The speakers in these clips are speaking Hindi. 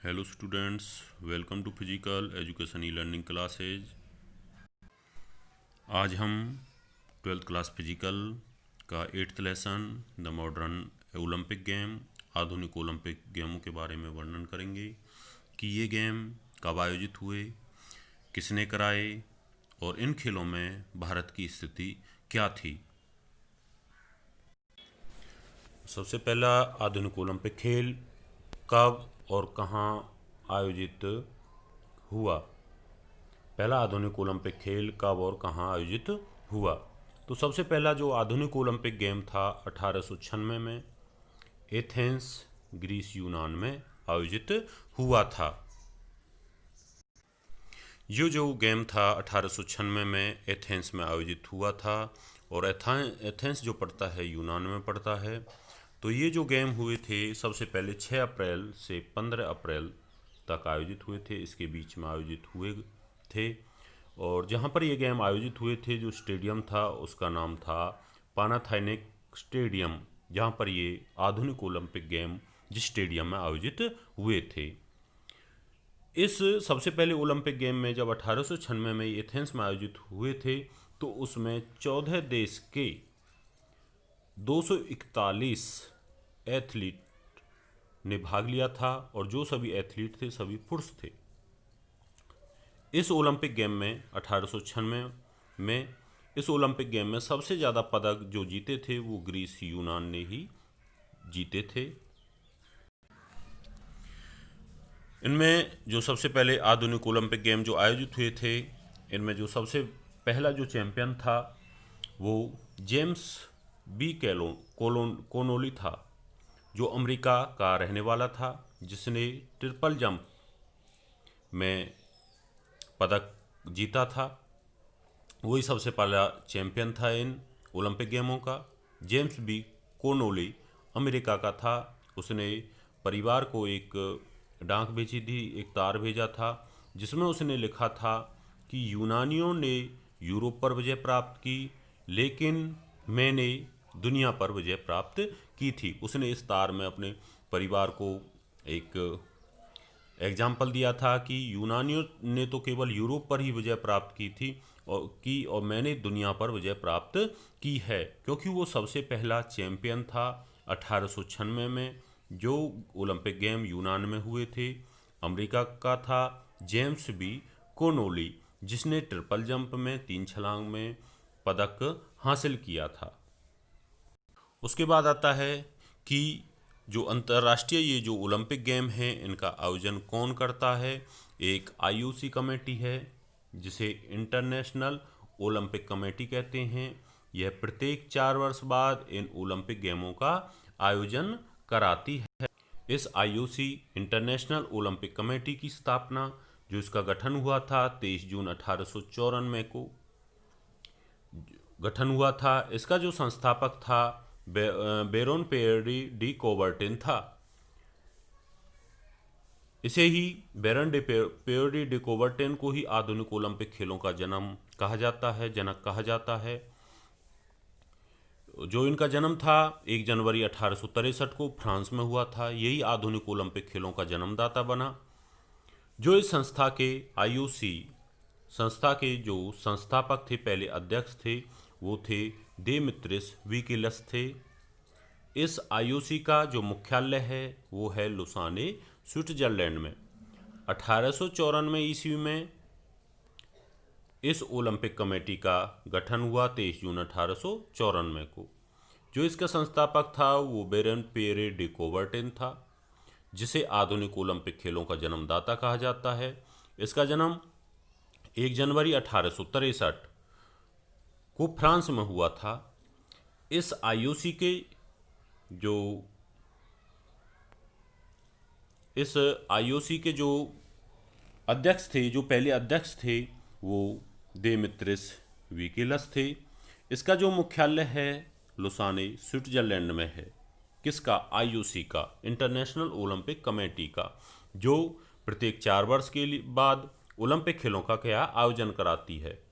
Hello students, welcome to physical education e learning classes. आज हम ट्वेल्थ क्लास फिजिकल का 8th lesson the modern Olympic game, आधुनिक ओलंपिक गेमों के बारे में वर्णन करेंगे कि ये गेम कब आयोजित हुए, किसने कराए और इन खेलों में भारत की स्थिति क्या थी। सबसे पहला, आधुनिक ओलंपिक खेल कब और कहाँ आयोजित हुआ। पहला आधुनिक ओलंपिक खेल कब और कहाँ आयोजित हुआ। तो सबसे पहला जो आधुनिक ओलंपिक गेम था 1896 में एथेंस, ग्रीस, यूनान में आयोजित हुआ था। ये जो गेम था 1896 में एथेंस में आयोजित हुआ था और एथेंस जो पड़ता है यूनान में पड़ता है। तो ये जो गेम हुए थे सबसे पहले 6 अप्रैल से 15 अप्रैल तक आयोजित हुए थे, इसके बीच में आयोजित हुए थे। और जहाँ पर ये गेम आयोजित हुए थे, जो स्टेडियम था उसका नाम था पानाथाइनिक स्टेडियम, जहाँ पर ये आधुनिक ओलंपिक गेम जिस स्टेडियम में आयोजित हुए थे। इस सबसे पहले ओलंपिक गेम में जब 1896 में एथेंस में आयोजित हुए थे तो उसमें 14 देश के 241 एथलीट ने भाग लिया था और जो सभी एथलीट थे सभी पुरुष थे। इस ओलंपिक गेम में 1896 में इस ओलंपिक गेम में सबसे ज़्यादा पदक जो जीते थे वो ग्रीस, यूनान ने ही जीते थे। इनमें जो सबसे पहले आधुनिक ओलंपिक गेम जो आयोजित हुए थे, इनमें जो सबसे पहला जो चैंपियन था वो जेम्स बी कोनोली था, जो अमेरिका का रहने वाला था, जिसने ट्रिपल जंप में पदक जीता था। वही सबसे पहला चैंपियन था इन ओलंपिक गेमों का। जेम्स बी कोनोली अमेरिका का था। उसने परिवार को एक डाक भेजी थी, एक तार भेजा था, जिसमें उसने लिखा था कि यूनानियों ने यूरोप पर विजय प्राप्त की, लेकिन मैंने दुनिया पर विजय प्राप्त की थी। उसने इस तार में अपने परिवार को एक एग्जाम्पल दिया था कि यूनानियों ने तो केवल यूरोप पर ही विजय प्राप्त की थी और मैंने दुनिया पर विजय प्राप्त की है, क्योंकि वो सबसे पहला चैंपियन था 1896 में जो ओलंपिक गेम यूनान में हुए थे। अमेरिका का था जेम्स बी कोनोली, जिसने ट्रिपल जंप में 3 छलांग में पदक हासिल किया था। उसके बाद आता है कि जो अंतर्राष्ट्रीय ये जो ओलंपिक गेम हैं इनका आयोजन कौन करता है। एक आईओसी कमेटी है जिसे इंटरनेशनल ओलंपिक कमेटी कहते हैं। यह प्रत्येक 4 वर्ष बाद इन ओलंपिक गेमों का आयोजन कराती है। इस आईओसी इंटरनेशनल ओलंपिक कमेटी की स्थापना, जो इसका गठन हुआ था 23 जून 1894 को गठन हुआ था। इसका जो संस्थापक था बेरोन पेयरी डी कोबर्टिन था। इसे ही बेरन डे पेयरी डी कोबर्टिन को ही आधुनिक ओलंपिक खेलों का जनक कहा जाता है। जो इनका जन्म था 1 जनवरी 1863 को फ्रांस में हुआ था। यही आधुनिक ओलंपिक खेलों का जन्मदाता बना। जो इस संस्था के आईओसी संस्था के जो संस्थापक थे, पहले अध्यक्ष थे, वो थे देमित्रिस वीकिलस थे। इस आईओसी का जो मुख्यालय है वो है लुसाने, स्विट्जरलैंड में। 1894 ईस्वी में इस ओलंपिक कमेटी का गठन हुआ 23 जून 1894 को। जो इसका संस्थापक था वो बेरन पेरे डे कोबर्टिन था, जिसे आधुनिक ओलंपिक खेलों का जन्मदाता कहा जाता है। इसका जन्म 1 जनवरी 1863 को फ्रांस में हुआ था। इस आईओसी के जो अध्यक्ष थे, जो पहले अध्यक्ष थे, वो देमित्रिस वीकिलस थे। इसका जो मुख्यालय है लुसाने, स्विट्जरलैंड में है। किसका? आईओसी का, इंटरनेशनल ओलंपिक कमेटी का, जो प्रत्येक 4 वर्ष के बाद ओलंपिक खेलों का क्या आयोजन कराती है।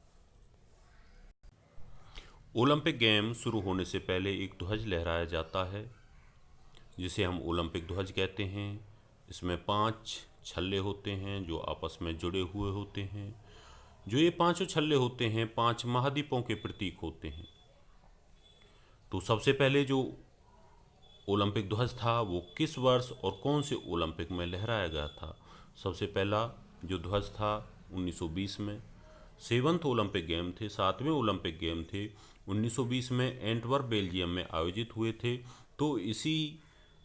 ओलंपिक गेम शुरू होने से पहले एक ध्वज लहराया जाता है, जिसे हम ओलंपिक ध्वज कहते हैं। इसमें 5 छल्ले होते हैं जो आपस में जुड़े हुए होते हैं। जो ये पांचों छल्ले होते हैं 5 महाद्वीपों के प्रतीक होते हैं। तो सबसे पहले जो ओलंपिक ध्वज था वो किस वर्ष और कौन से ओलंपिक में लहराया गया था? सबसे पहला जो ध्वज था 1920 में। 7वें ओलंपिक गेम थे, 7वें ओलंपिक गेम थे 1920 में एंटवर्प बेल्जियम में आयोजित हुए थे। तो इसी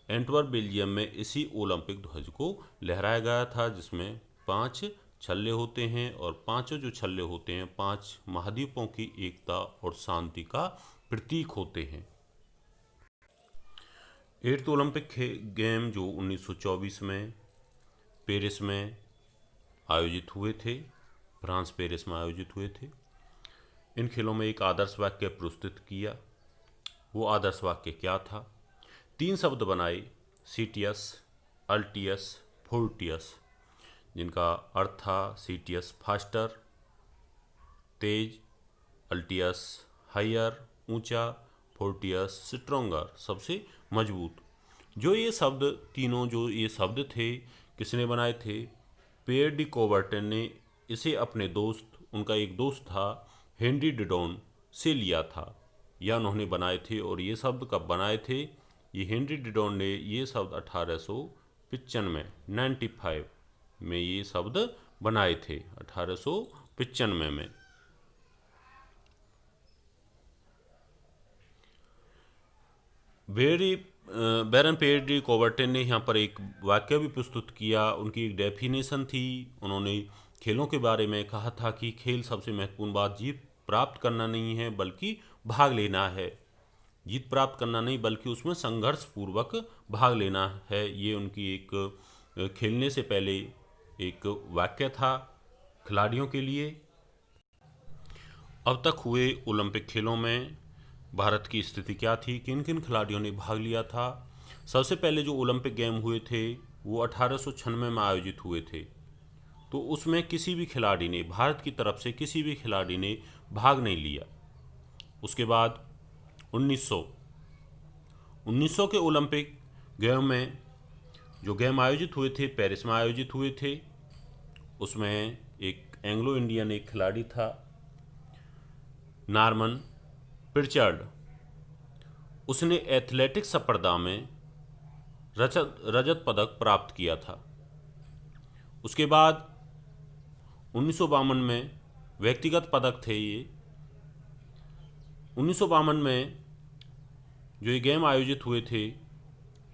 एंटवर्प बेल्जियम में इसी ओलंपिक ध्वज को लहराया गया था, जिसमें 5 छल्ले होते हैं और पांचों जो छल्ले होते हैं 5 महाद्वीपों की एकता और शांति का प्रतीक होते हैं। 8th ओलंपिक गेम जो 1924 में पेरिस में आयोजित हुए थे, फ्रांस पेरिस में आयोजित हुए थे। इन खेलों में एक आदर्श वाक्य प्रस्तुत किया। वो आदर्श वाक्य क्या था? 3 शब्द बनाए, सीटियस, अल्टियस, फोर्टियस, जिनका अर्थ था सीटियस फास्टर, तेज, अल्टियस हायर, ऊंचा, फोर्टियस स्ट्रोंगर, सबसे मजबूत। जो ये शब्द तीनों जो ये शब्द थे किसने बनाए थे? पियर डी कोबर्टन ने इसे अपने दोस्त, उनका एक दोस्त था हेनरी डिडॉन से लिया था, या उन्होंने बनाए थे। और ये शब्द कब बनाए थे? ये हेनरी डिडॉन ने ये शब्द 1895 95 में ये शब्द बनाए थे, 1895 में। बैरन पियर डी कोबर्टन ने यहाँ पर एक वाक्य भी प्रस्तुत किया। उनकी एक डेफिनेशन थी। उन्होंने खेलों के बारे में कहा था कि खेल सबसे महत्वपूर्ण बात जीत प्राप्त करना नहीं है बल्कि भाग लेना है। जीत प्राप्त करना नहीं बल्कि उसमें संघर्ष पूर्वक भाग लेना है। ये उनकी एक खेलने से पहले एक वाक्य था खिलाड़ियों के लिए। अब तक हुए ओलंपिक खेलों में भारत की स्थिति क्या थी? किन किन खिलाड़ियों ने भाग लिया था? सबसे पहले जो ओलंपिक गेम हुए थे वो 1896 में आयोजित हुए थे। तो उसमें किसी भी खिलाड़ी ने, भारत की तरफ से किसी भी खिलाड़ी ने भाग नहीं लिया। उसके बाद 1900 के ओलंपिक गेम में जो गेम आयोजित हुए थे पेरिस में आयोजित हुए थे। उसमें एक एंग्लो इंडियन एक खिलाड़ी था नॉर्मन प्रिचर्ड। उसने एथलेटिक्स स्पर्धा में रजत पदक प्राप्त किया था। उसके बाद 1952 में व्यक्तिगत पदक थे ये। 1952 में जो ये गेम आयोजित हुए थे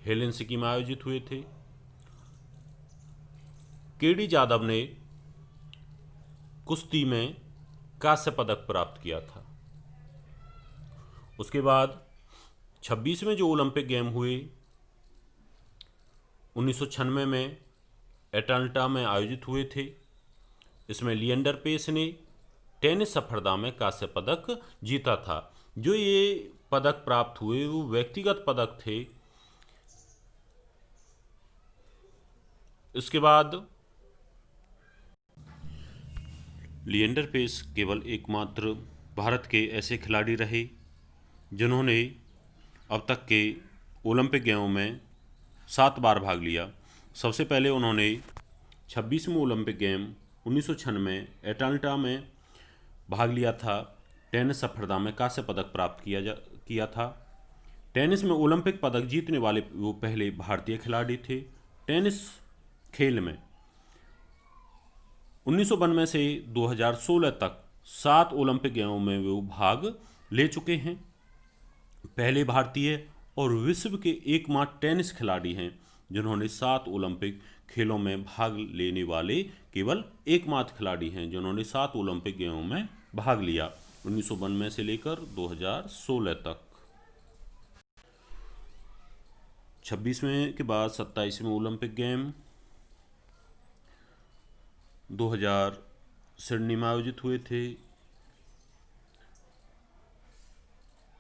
हेलसिंकी में आयोजित हुए थे। केडी जाधव ने कुश्ती में कांस्य पदक प्राप्त किया था। उसके बाद 26वें जो ओलंपिक गेम हुए 1996 में एटलांटा में आयोजित हुए थे। इसमें लिएंडर पेस ने टेनिस स्पर्धा में कांस्य पदक जीता था। जो ये पदक प्राप्त हुए वो व्यक्तिगत पदक थे। इसके बाद लिएंडर पेस केवल एकमात्र भारत के ऐसे खिलाड़ी रहे जिन्होंने अब तक के ओलंपिक गेमों में 7 बार भाग लिया। सबसे पहले उन्होंने 26वें ओलंपिक गेम 1996 एटलांटा में भाग लिया था। टेनिस स्पर्धा में कांस्य पदक प्राप्त किया था। टेनिस में ओलंपिक पदक जीतने वाले वो पहले भारतीय खिलाड़ी थे। टेनिस खेल में 1992 से 2016 तक 7 ओलंपिक गेमों में वो भाग ले चुके हैं। पहले भारतीय और विश्व के एकमात्र टेनिस खिलाड़ी हैं जिन्होंने 7 ओलंपिक खेलों में भाग लेने वाले केवल एकमात्र खिलाड़ी हैं जिन्होंने 7 ओलंपिक गेमों में भाग लिया 1992 से लेकर 2016 तक। 26वें के बाद 27वें ओलंपिक गेम 2000 सिडनी में आयोजित हुए थे।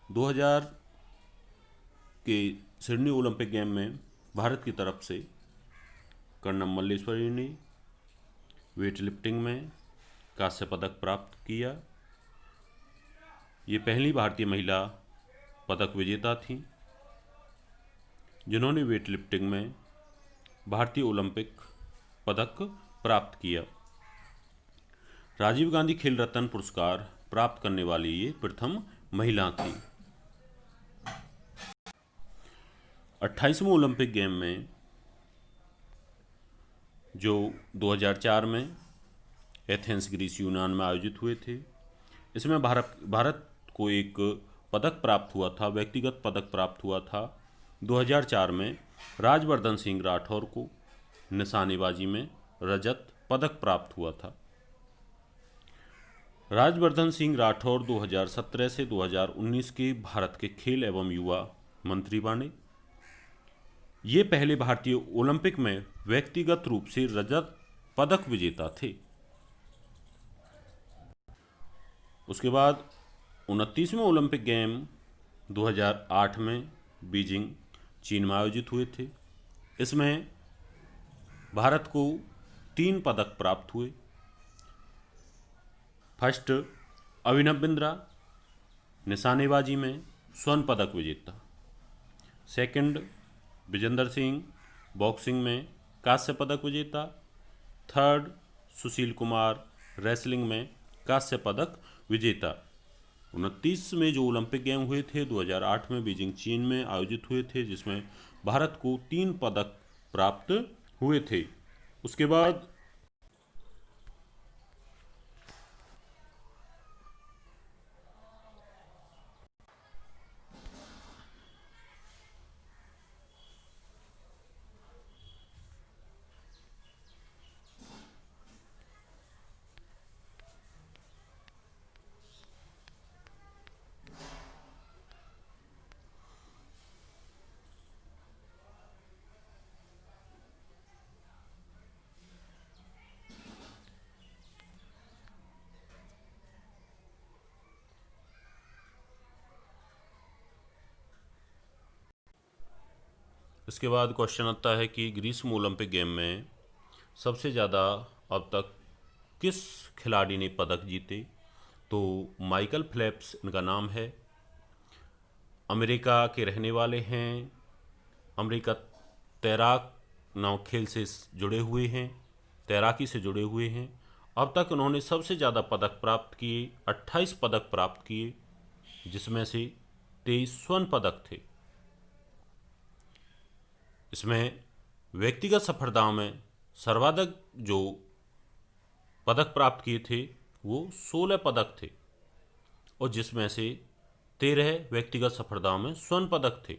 2000 के सिडनी ओलंपिक गेम में भारत की तरफ से कर्णम मल्लेश्वरी ने वेट लिफ्टिंग में कांस्य पदक प्राप्त किया। ये पहली भारतीय महिला पदक विजेता थी जिन्होंने वेट लिफ्टिंग में भारतीय ओलंपिक पदक प्राप्त किया। राजीव गांधी खेल रत्न पुरस्कार प्राप्त करने वाली ये प्रथम महिला थी। 28वें ओलंपिक गेम में जो 2004 में एथेंस ग्रीस यूनान में आयोजित हुए थे, इसमें भारत को एक पदक प्राप्त हुआ था, व्यक्तिगत पदक प्राप्त हुआ था। 2004 में राजवर्धन सिंह राठौर को निशानेबाजी में रजत पदक प्राप्त हुआ था। राजवर्धन सिंह राठौर 2017 से 2019 के भारत के खेल एवं युवा मंत्री बने। ये पहले भारतीय ओलंपिक में व्यक्तिगत रूप से रजत पदक विजेता थे। उसके बाद 29वें ओलंपिक गेम 2008 में बीजिंग चीन में आयोजित हुए थे। इसमें भारत को 3 पदक प्राप्त हुए। फर्स्ट, अभिनव बिंद्रा निशानेबाजी में स्वर्ण पदक विजेता। सेकंड, विजेंदर सिंह बॉक्सिंग में कांस्य पदक विजेता। थर्ड, सुशील कुमार रेसलिंग में कांस्य पदक विजेता। 29 में जो ओलंपिक गेम हुए थे 2008 में बीजिंग चीन में आयोजित हुए थे, जिसमें भारत को 3 पदक प्राप्त हुए थे। उसके बाद इसके बाद क्वेश्चन आता है कि ग्रीष्म ओलंपिक गेम में सबसे ज़्यादा अब तक किस खिलाड़ी ने पदक जीते? तो माइकल फेल्प्स इनका नाम है। अमेरिका के रहने वाले हैं। अमेरिका तैराक नाव खेल से जुड़े हुए हैं, तैराकी से जुड़े हुए हैं। अब तक उन्होंने सबसे ज़्यादा पदक प्राप्त किए, 28 पदक प्राप्त किए, जिसमें से 23 स्वर्ण पदक थे। इसमें व्यक्तिगत सफलताओं में सर्वाधिक जो पदक प्राप्त किए थे वो 16 पदक थे, और जिसमें से 13 व्यक्तिगत सफलताओं में स्वर्ण पदक थे।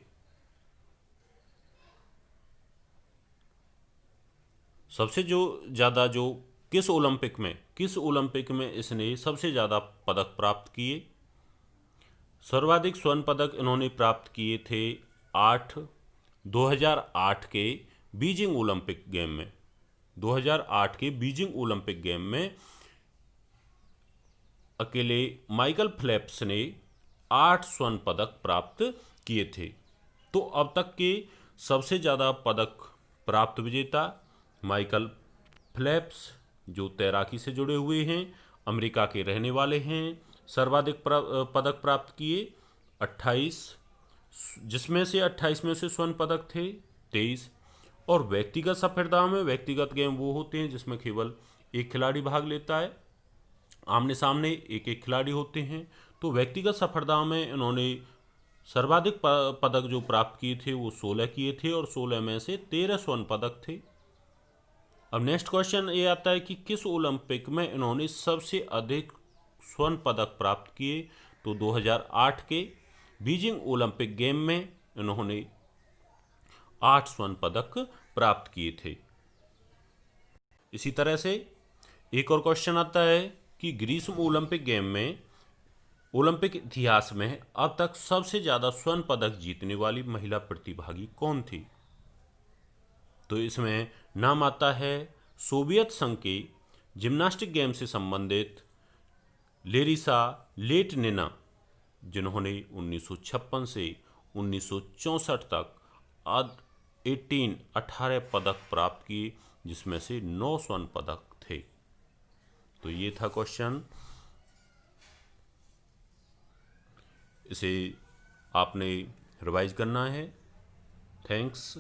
सबसे जो ज़्यादा जो किस ओलंपिक में इसने सबसे ज़्यादा पदक प्राप्त किए? सर्वाधिक स्वर्ण पदक इन्होंने प्राप्त किए थे 2008 के बीजिंग ओलंपिक गेम में। 2008 के बीजिंग ओलंपिक गेम में अकेले माइकल फेल्प्स ने 8 स्वर्ण पदक प्राप्त किए थे। तो अब तक के सबसे ज़्यादा पदक प्राप्त विजेता माइकल फेल्प्स, जो तैराकी से जुड़े हुए हैं, अमेरिका के रहने वाले हैं। सर्वाधिक पदक प्राप्त किए 28, जिसमें से 28 में से स्वर्ण पदक थे 23। और व्यक्तिगत सफलताओं में, व्यक्तिगत गेम वो होते हैं जिसमें केवल एक खिलाड़ी भाग लेता है, आमने सामने एक एक खिलाड़ी होते हैं। तो व्यक्तिगत सफलताओं में इन्होंने सर्वाधिक पदक जो प्राप्त किए थे वो 16 किए थे, और 16 में से 13 स्वर्ण पदक थे। अब नेक्स्ट क्वेश्चन ये आता है कि किस ओलंपिक में इन्होंने सबसे अधिक स्वर्ण पदक प्राप्त किए? तो 2008 के बीजिंग ओलंपिक गेम में इन्होंने 8 स्वर्ण पदक प्राप्त किए थे। इसी तरह से एक और क्वेश्चन आता है कि ग्रीष्म ओलंपिक गेम में ओलंपिक इतिहास में अब तक सबसे ज़्यादा स्वर्ण पदक जीतने वाली महिला प्रतिभागी कौन थी? तो इसमें नाम आता है सोवियत संघ के जिम्नास्टिक गेम से संबंधित लेरिसा लेटनिना, जिन्होंने 1956 से 1964 तक 18 पदक प्राप्त किए, जिसमें से 9 स्वर्ण पदक थे। तो ये था क्वेश्चन। इसे आपने रिवाइज करना है। थैंक्स।